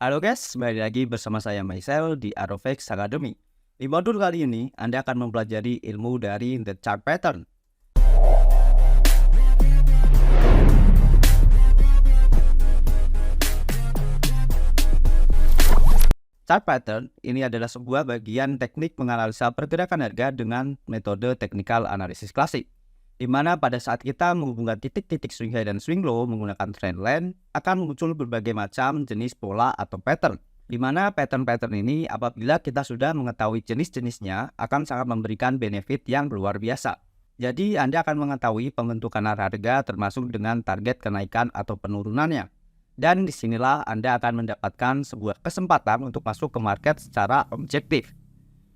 Halo guys, kembali lagi bersama saya Maisel di Arovex Academy. Di modul kali ini, Anda akan mempelajari ilmu dari The Chart Pattern. Chart Pattern ini adalah sebuah bagian teknik menganalisa pergerakan harga dengan metode technical analysis klasik, di mana pada saat kita menghubungkan titik-titik swing high dan swing low menggunakan trend line, akan muncul berbagai macam jenis pola atau pattern. Di mana pattern-pattern ini apabila kita sudah mengetahui jenis-jenisnya akan sangat memberikan benefit yang luar biasa. Jadi Anda akan mengetahui pembentukan arah harga termasuk dengan target kenaikan atau penurunannya. Dan disinilah Anda akan mendapatkan sebuah kesempatan untuk masuk ke market secara objektif.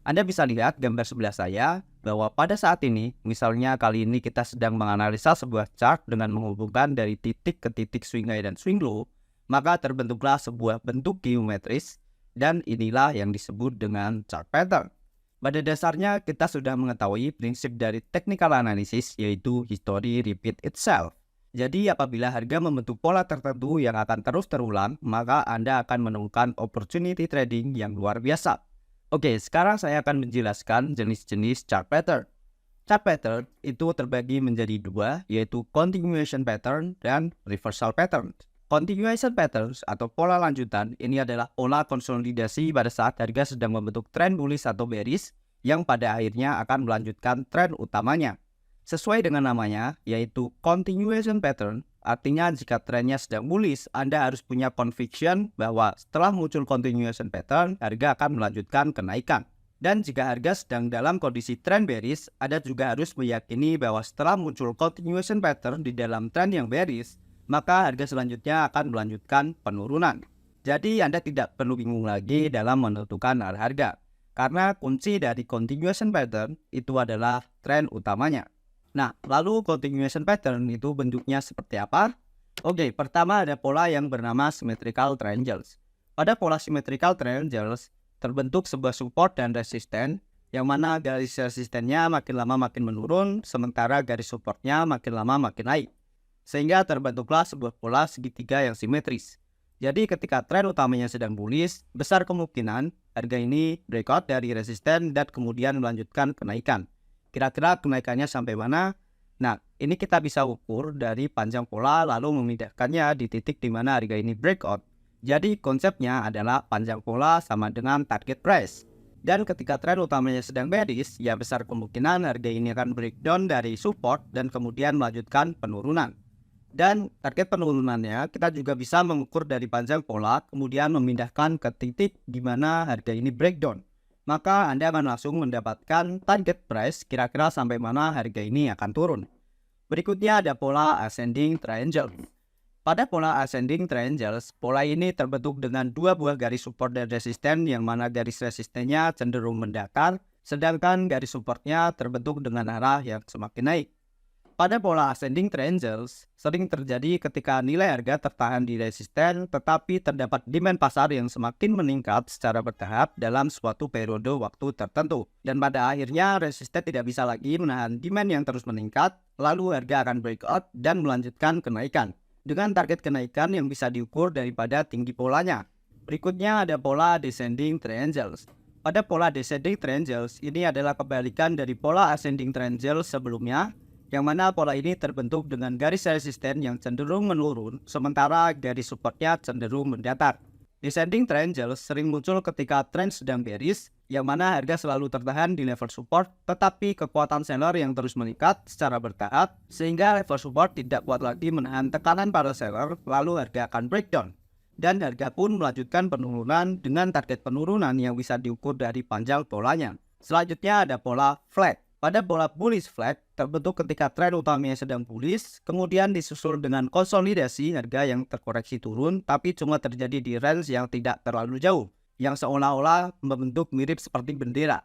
Anda bisa lihat gambar sebelah saya bahwa pada saat ini, misalnya kali ini kita sedang menganalisa sebuah chart dengan menghubungkan dari titik ke titik swing high dan swing low, maka terbentuklah sebuah bentuk geometris dan inilah yang disebut dengan chart pattern. Pada dasarnya kita sudah mengetahui prinsip dari technical analysis yaitu history repeat itself. Jadi apabila harga membentuk pola tertentu yang akan terus terulang, maka Anda akan menemukan opportunity trading yang luar biasa. Oke, sekarang saya akan menjelaskan jenis-jenis chart pattern. Chart pattern itu terbagi menjadi dua, yaitu continuation pattern dan reversal pattern. Continuation patterns atau pola lanjutan ini adalah pola konsolidasi pada saat harga sedang membentuk tren bullish atau bearish yang pada akhirnya akan melanjutkan tren utamanya. Sesuai dengan namanya, yaitu continuation pattern, artinya jika trennya sedang bullish, Anda harus punya conviction bahwa setelah muncul continuation pattern, harga akan melanjutkan kenaikan. Dan jika harga sedang dalam kondisi tren bearish, Anda juga harus meyakini bahwa setelah muncul continuation pattern di dalam tren yang bearish, maka harga selanjutnya akan melanjutkan penurunan. Jadi Anda tidak perlu bingung lagi dalam menentukan arah harga, karena kunci dari continuation pattern itu adalah tren utamanya. Nah, lalu continuation pattern itu bentuknya seperti apa? Oke, pertama ada pola yang bernama symmetrical triangles. Pada pola symmetrical triangles, terbentuk sebuah support dan resisten, yang mana garis resistennya makin lama makin menurun, sementara garis supportnya makin lama makin naik. Sehingga terbentuklah sebuah pola segitiga yang simetris. Jadi ketika tren utamanya sedang bullish, besar kemungkinan harga ini breakout dari resisten dan kemudian melanjutkan kenaikan. Kira-kira kenaikannya sampai mana? Nah, ini kita bisa ukur dari panjang pola lalu memindahkannya di titik di mana harga ini breakout. Jadi konsepnya adalah panjang pola sama dengan target price. Dan ketika tren utamanya sedang bearish, ya besar kemungkinan harga ini akan breakdown dari support dan kemudian melanjutkan penurunan. Dan target penurunannya kita juga bisa mengukur dari panjang pola kemudian memindahkan ke titik di mana harga ini breakdown. Maka Anda akan langsung mendapatkan target price kira-kira sampai mana harga ini akan turun. Berikutnya ada pola ascending triangle. Pada pola ascending triangles, pola ini terbentuk dengan dua buah garis support dan resisten yang mana garis resistennya cenderung mendatar, sedangkan garis supportnya terbentuk dengan arah yang semakin naik. Pada pola ascending triangles, sering terjadi ketika nilai harga tertahan di resisten tetapi terdapat demand pasar yang semakin meningkat secara bertahap dalam suatu periode waktu tertentu. Dan pada akhirnya resisten tidak bisa lagi menahan demand yang terus meningkat, lalu harga akan breakout dan melanjutkan kenaikan. Dengan target kenaikan yang bisa diukur daripada tinggi polanya. Berikutnya ada pola descending triangles. Pada pola descending triangles, ini adalah kebalikan dari pola ascending triangle sebelumnya, yang mana pola ini terbentuk dengan garis resisten yang cenderung menurun, sementara garis supportnya cenderung mendatar. Descending triangles sering muncul ketika tren sedang bearish, yang mana harga selalu tertahan di level support, tetapi kekuatan seller yang terus meningkat secara bertahap, sehingga level support tidak kuat lagi menahan tekanan para seller, lalu harga akan breakdown. Dan harga pun melanjutkan penurunan dengan target penurunan yang bisa diukur dari panjang polanya. Selanjutnya ada pola flat. Pada pola bullish flat, terbentuk ketika tren utamanya sedang bullish, kemudian disusul dengan konsolidasi harga yang terkoreksi turun, tapi cuma terjadi di range yang tidak terlalu jauh, yang seolah-olah membentuk mirip seperti bendera.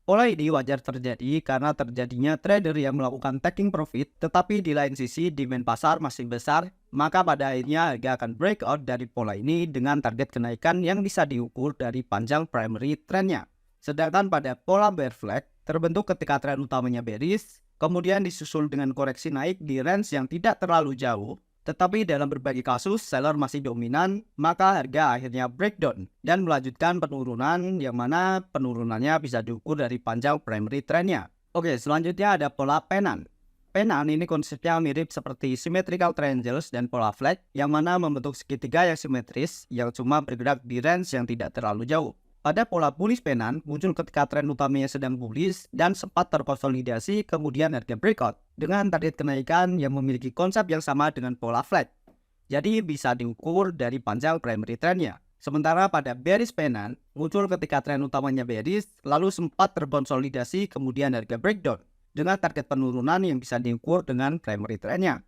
Pola ini wajar terjadi karena terjadinya trader yang melakukan taking profit, tetapi di lain sisi demand pasar masih besar, maka pada akhirnya harga akan breakout dari pola ini dengan target kenaikan yang bisa diukur dari panjang primary trendnya. Sedangkan pada pola bear flag, terbentuk ketika tren utamanya bearish, kemudian disusul dengan koreksi naik di range yang tidak terlalu jauh, Tetapi dalam berbagai kasus seller masih dominan, maka harga akhirnya breakdown dan melanjutkan penurunan yang mana penurunannya bisa diukur dari panjang primary trendnya. Oke, selanjutnya ada pola pennant. Pennant ini konsepnya mirip seperti symmetrical triangles dan pola flag yang mana membentuk segitiga yang simetris yang cuma bergerak di range yang tidak terlalu jauh. Pada pola bullish pennant muncul ketika tren utamanya sedang bullish dan sempat terkonsolidasi kemudian harga breakout dengan target kenaikan yang memiliki konsep yang sama dengan pola flag. Jadi bisa diukur dari panjang primary trendnya. Sementara pada bearish pennant muncul ketika tren utamanya bearish lalu sempat terkonsolidasi kemudian harga breakdown dengan target penurunan yang bisa diukur dengan primary trendnya.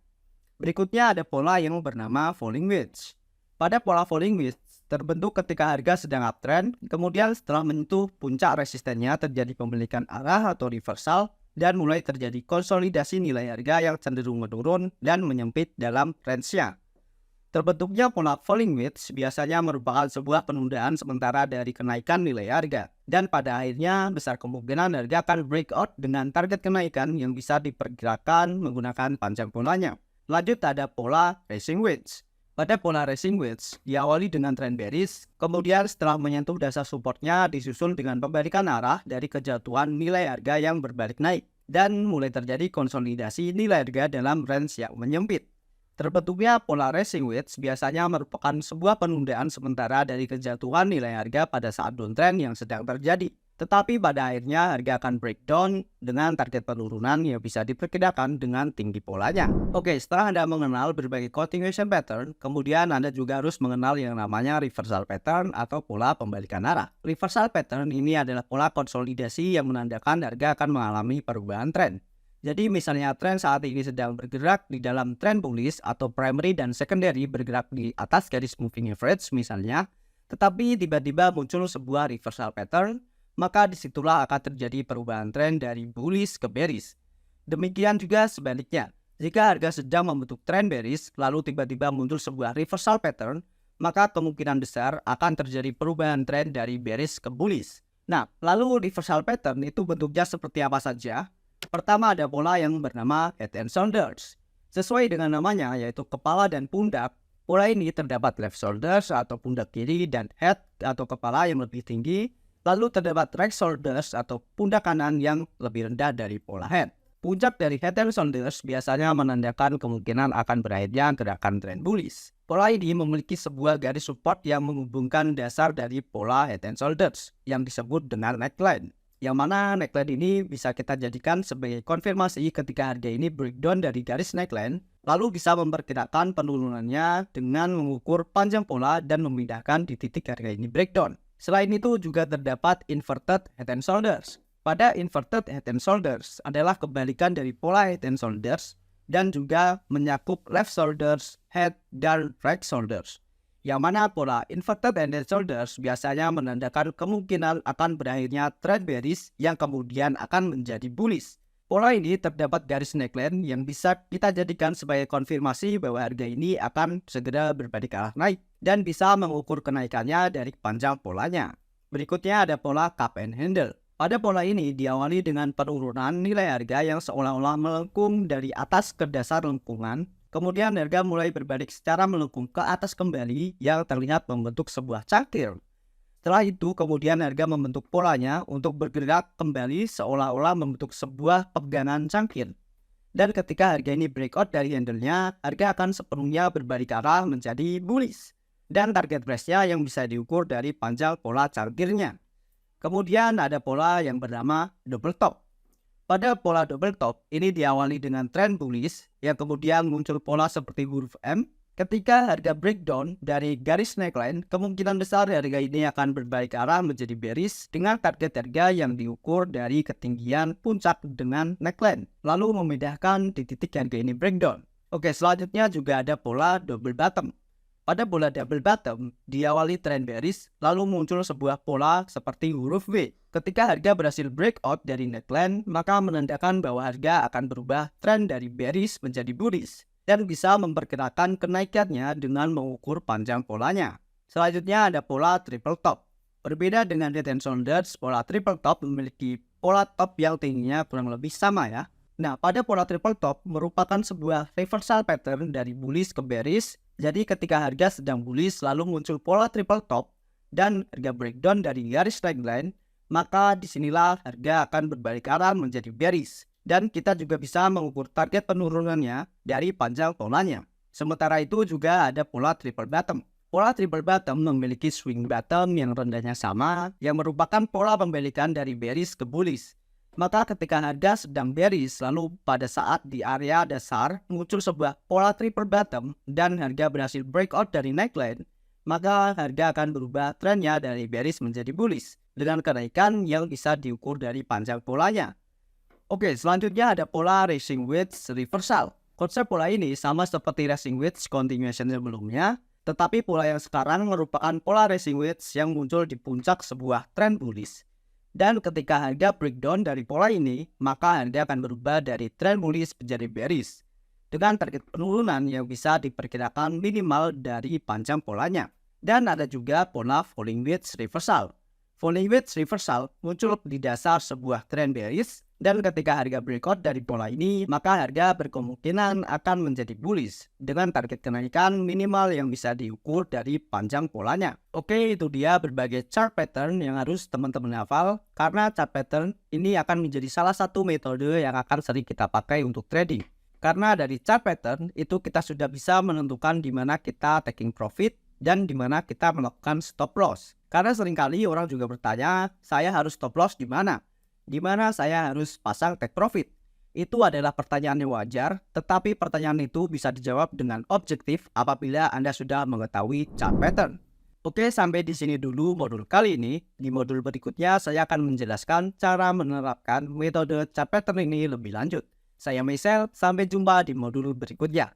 Berikutnya ada pola yang bernama falling wedge. Pada pola falling wedge terbentuk ketika harga sedang uptrend, kemudian setelah menyentuh puncak resistennya terjadi pembalikan arah atau reversal dan mulai terjadi konsolidasi nilai harga yang cenderung menurun dan menyempit dalam range-nya. Terbentuknya pola falling wedge biasanya merupakan sebuah penundaan sementara dari kenaikan nilai harga. Dan pada akhirnya besar kemungkinan harga akan breakout dengan target kenaikan yang bisa diperkirakan menggunakan panjang polanya. Lanjut ada pola racing wedge. Pada pola racing wedge diawali dengan tren bearish, kemudian setelah menyentuh dasar supportnya disusul dengan pembalikan arah dari kejatuhan nilai harga yang berbalik naik. Dan mulai terjadi konsolidasi nilai harga dalam range yang menyempit. Terbentuknya pola racing wedge biasanya merupakan sebuah penundaan sementara dari kejatuhan nilai harga pada saat downtrend yang sedang terjadi. Tetapi pada akhirnya harga akan breakdown dengan target penurunan yang bisa diperkirakan dengan tinggi polanya. Oke, setelah Anda mengenal berbagai continuation pattern, kemudian Anda juga harus mengenal yang namanya reversal pattern atau pola pembalikan arah. Reversal pattern ini adalah pola konsolidasi yang menandakan harga akan mengalami perubahan tren. Jadi misalnya tren saat ini sedang bergerak di dalam tren bullish atau primary dan secondary bergerak di atas garis moving average misalnya, tetapi tiba-tiba muncul sebuah reversal pattern, maka disitulah akan terjadi perubahan tren dari bullish ke bearish. Demikian juga sebaliknya, jika harga sedang membentuk tren bearish lalu tiba-tiba muncul sebuah reversal pattern, maka kemungkinan besar akan terjadi perubahan tren dari bearish ke bullish. Nah, lalu reversal pattern itu bentuknya seperti apa saja? Pertama ada pola yang bernama head and shoulders. Sesuai dengan namanya yaitu kepala dan pundak, pola ini terdapat left shoulders atau pundak kiri dan head atau kepala yang lebih tinggi, lalu terdapat right shoulders atau pundak kanan yang lebih rendah dari pola head. Puncak dari head and shoulders biasanya menandakan kemungkinan akan berakhirnya gerakan tren bullish. Pola ini memiliki sebuah garis support yang menghubungkan dasar dari pola head and shoulders yang disebut dengan neckline. Yang mana neckline ini bisa kita jadikan sebagai konfirmasi ketika harga ini breakdown dari garis neckline, lalu bisa memperkirakan penurunannya dengan mengukur panjang pola dan memindahkan di titik harga ini breakdown. Selain itu juga terdapat inverted head and shoulders. Pada inverted head and shoulders adalah kebalikan dari pola head and shoulders dan juga menyakup left shoulders, head, dan right shoulders. Yang mana pola inverted head and shoulders biasanya menandakan kemungkinan akan berakhirnya trend bearish yang kemudian akan menjadi bullish. Pola ini terdapat garis neckline yang bisa kita jadikan sebagai konfirmasi bahwa harga ini akan segera berbalik arah naik dan bisa mengukur kenaikannya dari panjang polanya. Berikutnya ada pola cup and handle. Pada pola ini diawali dengan penurunan nilai harga yang seolah-olah melengkung dari atas ke dasar lengkungan. Kemudian harga mulai berbalik secara melengkung ke atas kembali yang terlihat membentuk sebuah cangkir. Setelah itu kemudian harga membentuk polanya untuk bergerak kembali seolah-olah membentuk sebuah pegangan cangkir. Dan ketika harga ini breakout dari handle-nya, harga akan sepenuhnya berbalik arah menjadi bullish. Dan target price-nya yang bisa diukur dari panjang pola cangkirnya. Kemudian ada pola yang bernama double top. Pada pola double top, ini diawali dengan tren bullish yang kemudian muncul pola seperti huruf M. Ketika harga breakdown dari garis neckline, kemungkinan besar harga ini akan berbalik arah menjadi bearish dengan target harga yang diukur dari ketinggian puncak dengan neckline, lalu memindahkan di titik harga ini breakdown. Oke, selanjutnya juga ada pola double bottom. Pada pola double bottom, diawali tren bearish, lalu muncul sebuah pola seperti huruf V. Ketika harga berhasil breakout dari neckline, maka menandakan bahwa harga akan berubah tren dari bearish menjadi bullish dan bisa memperkirakan kenaikannya dengan mengukur panjang polanya. Selanjutnya ada pola triple top. Berbeda dengan head and shoulders, pola triple top memiliki pola top yang tingginya kurang lebih sama ya. Nah, pada pola triple top merupakan sebuah reversal pattern dari bullish ke bearish. Jadi ketika harga sedang bullish lalu muncul pola triple top dan harga breakdown dari garis trendline, maka disinilah harga akan berbalik arah menjadi bearish. Dan kita juga bisa mengukur target penurunannya dari panjang polanya. Sementara itu juga ada pola triple bottom. Pola triple bottom memiliki swing bottom yang rendahnya sama, yang merupakan pola pembalikan dari bearish ke bullish. Maka ketika harga sedang bearish, lalu pada saat di area dasar muncul sebuah pola triple bottom dan harga berhasil breakout dari neckline, maka harga akan berubah trennya dari bearish menjadi bullish dengan kenaikan yang bisa diukur dari panjang polanya. Oke, selanjutnya ada pola racing wedge reversal. Konsep pola ini sama seperti racing wedge continuation sebelumnya, tetapi pola yang sekarang merupakan pola racing wedge yang muncul di puncak sebuah tren bullish. Dan ketika harga breakdown dari pola ini, maka harga akan berubah dari tren bullish menjadi bearish dengan target penurunan yang bisa diperkirakan minimal dari panjang polanya. Dan ada juga pola falling wedge reversal. Falling wedge reversal muncul di dasar sebuah tren bearish, dan ketika harga breakout dari pola ini, maka harga berkemungkinan akan menjadi bullish dengan target kenaikan minimal yang bisa diukur dari panjang polanya. Oke, itu dia berbagai chart pattern yang harus teman-teman hafal, karena chart pattern ini akan menjadi salah satu metode yang akan sering kita pakai untuk trading. Karena dari chart pattern itu kita sudah bisa menentukan di mana kita taking profit dan di mana kita melakukan stop loss. Karena seringkali orang juga bertanya, saya harus stop loss di mana? Di mana saya harus pasang take profit? Itu adalah pertanyaan yang wajar, tetapi pertanyaan itu bisa dijawab dengan objektif apabila Anda sudah mengetahui chart pattern. Oke, sampai di sini dulu modul kali ini. Di modul berikutnya saya akan menjelaskan cara menerapkan metode chart pattern ini lebih lanjut. Saya Michelle, sampai jumpa di modul berikutnya.